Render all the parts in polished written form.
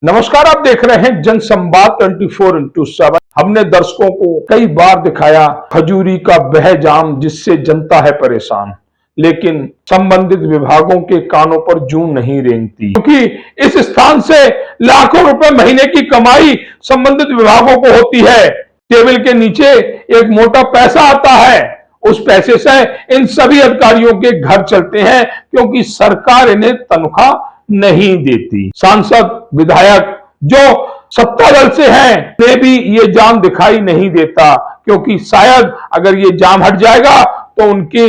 नमस्कार, आप देख रहे हैं जनसंवाद 24x7। हमने दर्शकों को कई बार दिखाया खजूरी का वह जाम जिससे जनता है परेशान, लेकिन संबंधित विभागों के कानों पर जूं नहीं रेंगती, क्योंकि इस स्थान से लाखों रुपए महीने की कमाई संबंधित विभागों को होती है। टेबल के नीचे एक मोटा पैसा आता है, उस पैसे से इन सभी अधिकारियों के घर चलते हैं, क्योंकि सरकार इन्हें तनख्वाह नहीं देती। सांसद विधायक जो सत्ता दल से हैं, वे भी ये जाम दिखाई नहीं देता, क्योंकि शायद अगर ये जाम हट जाएगा तो उनके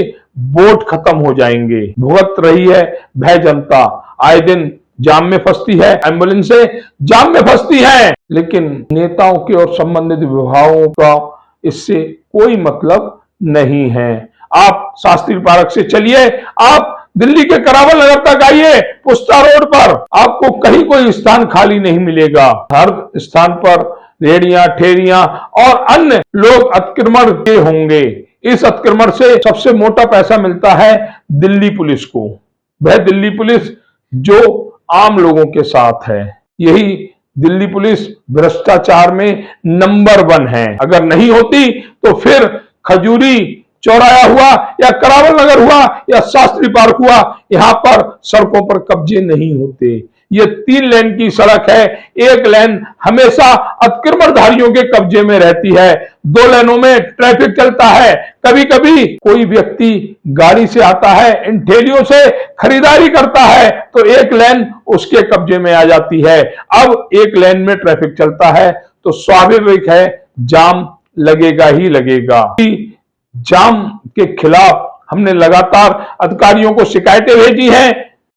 वोट खत्म हो जाएंगे। भुगत रही है वह जनता, आए दिन जाम में फंसती है, एम्बुलेंसें जाम में फंसती हैं, लेकिन नेताओं के और संबंधित विभागों का इससे कोई मतलब नहीं है। आप शास्त्री पार्क से चलिए, आप दिल्ली के करावल नगर तक आइए, पुस्ता रोड पर आपको कहीं कोई स्थान खाली नहीं मिलेगा। हर स्थान पर रेहड़ियां, ठेरियां और अन्य लोग अतिक्रमण के होंगे। इस अतिक्रमण से सबसे मोटा पैसा मिलता है दिल्ली पुलिस को, वह दिल्ली पुलिस जो आम लोगों के साथ है। यही दिल्ली पुलिस भ्रष्टाचार में नंबर 1 है। अगर नहीं होती तो फिर खजूरी चौराया हुआ या करावल नगर हुआ या शास्त्री पार्क हुआ, यहां पर सड़कों पर कब्जे नहीं होते। ये 3 लेन की सड़क है, एक लेन हमेशा अतिक्रमणधारियों के कब्जे में रहती है, 2 लेनों में ट्रैफिक चलता है। कभी कभी कोई व्यक्ति गाड़ी से आता है, इन ठेलियों से खरीदारी करता है, तो एक लेन उसके कब्जे में आ जाती है। अब एक लेन में ट्रैफिक चलता है तो स्वाभाविक है जाम लगेगा ही लगेगा। जाम के खिलाफ हमने लगातार अधिकारियों को शिकायतें भेजी हैं,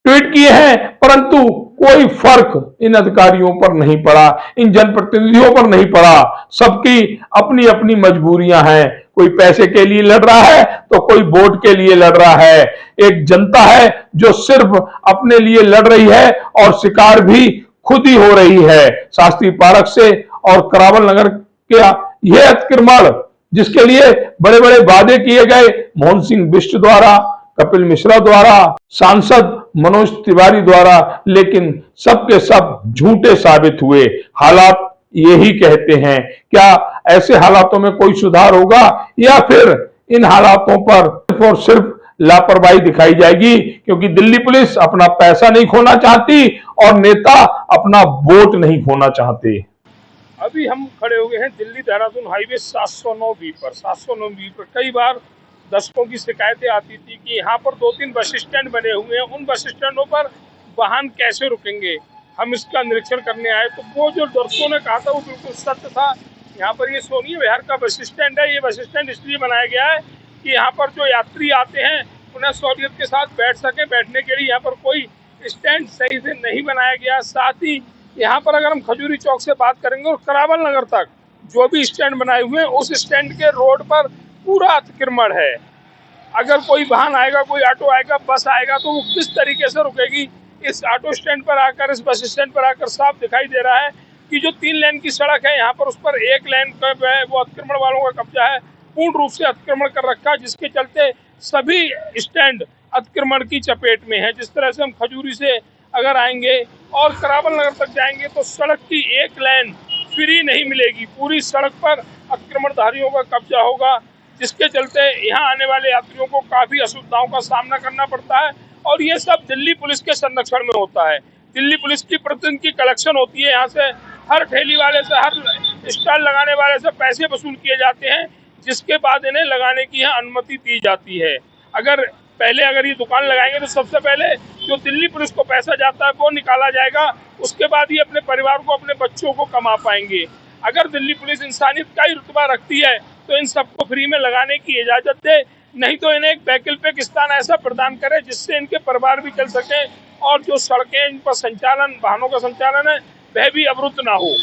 ट्वीट किए हैं, परंतु कोई फर्क इन अधिकारियों पर नहीं पड़ा, इन जनप्रतिनिधियों पर नहीं पड़ा। सबकी अपनी अपनी मजबूरियां हैं, कोई पैसे के लिए लड़ रहा है तो कोई वोट के लिए लड़ रहा है। एक जनता है जो सिर्फ अपने लिए लड़ रही है और शिकार भी खुद ही हो रही है। शास्त्री पार्क से और करावल नगर का यह अतिक्रमण, जिसके लिए बड़े बड़े वादे किए गए मोहन सिंह बिष्ट द्वारा, कपिल मिश्रा द्वारा, सांसद मनोज तिवारी द्वारा, लेकिन सबके सब झूठे साबित हुए। हालात यही कहते हैं। क्या ऐसे हालातों में कोई सुधार होगा या फिर इन हालातों पर सिर्फ और सिर्फ लापरवाही दिखाई जाएगी, क्योंकि दिल्ली पुलिस अपना पैसा नहीं खोना चाहती और नेता अपना वोट नहीं खोना चाहते। अभी हम खड़े हो गए हैं दिल्ली देहरादून हाईवे 709B पर। 709B पर कई बार दर्शकों की शिकायतें आती थी कि यहाँ पर 2-3 बस स्टैंड बने हुए हैं, उन बस स्टैंडों पर वाहन कैसे रुकेंगे। हम इसका निरीक्षण करने आए तो वो जो दर्शकों ने कहा था वो बिल्कुल सत्य था। यहाँ पर ये सोनिया विहार का बस स्टैंड है। ये बस स्टैंड इसलिए बनाया गया है कि यहाँ पर जो यात्री आते हैं उन्हें सहूलियत के साथ बैठ सके। बैठने के लिए यहाँ पर कोई स्टैंड सही से नहीं बनाया गया। साथ ही यहाँ पर अगर हम खजूरी चौक से बात करेंगे और करावल नगर तक जो भी स्टैंड बनाए हुए हैं, उस स्टैंड के रोड पर पूरा अतिक्रमण है। अगर कोई वाहन आएगा, कोई ऑटो आएगा, बस आएगा, तो वो किस तरीके से रुकेगी। इस ऑटो स्टैंड पर आकर, इस बस स्टैंड पर आकर साफ दिखाई दे रहा है कि जो 3 लेन की सड़क है यहाँ पर, उस पर 1 लेन है वो अतिक्रमण वालों का कब्जा है, पूर्ण रूप से अतिक्रमण कर रखा है, जिसके चलते सभी स्टैंड अतिक्रमण की चपेट में है। जिस तरह से हम खजूरी से अगर आएंगे और करावल नगर तक जाएंगे तो सड़क की 1 लेन फ्री नहीं मिलेगी, पूरी सड़क पर अतिक्रमणधारियों का कब्जा होगा, जिसके चलते यहाँ आने वाले यात्रियों को काफी असुविधाओं का सामना करना पड़ता है। और ये सब दिल्ली पुलिस के संरक्षण में होता है। दिल्ली पुलिस की प्रतिदिन की कलेक्शन होती है। यहाँ से हर ठेली वाले से, हर स्टॉल लगाने वाले से पैसे वसूल किए जाते हैं, जिसके बाद इन्हें लगाने की यहाँ अनुमति दी जाती है। अगर ये दुकान लगाएंगे तो सबसे पहले जो दिल्ली पुलिस को पैसा जाता है वो निकाला जाएगा, उसके बाद ही अपने परिवार को, अपने बच्चों को कमा पाएंगे। अगर दिल्ली पुलिस इंसानियत का ही रुतबा रखती है तो इन सबको फ्री में लगाने की इजाजत दे, नहीं तो इन्हें एक वैकल्पिक स्थान ऐसा प्रदान करे जिससे इनके परिवार भी चल सके और जो सड़कें, इन पर संचालन, वाहनों का संचालन है, वह भी अवरुद्ध ना हो।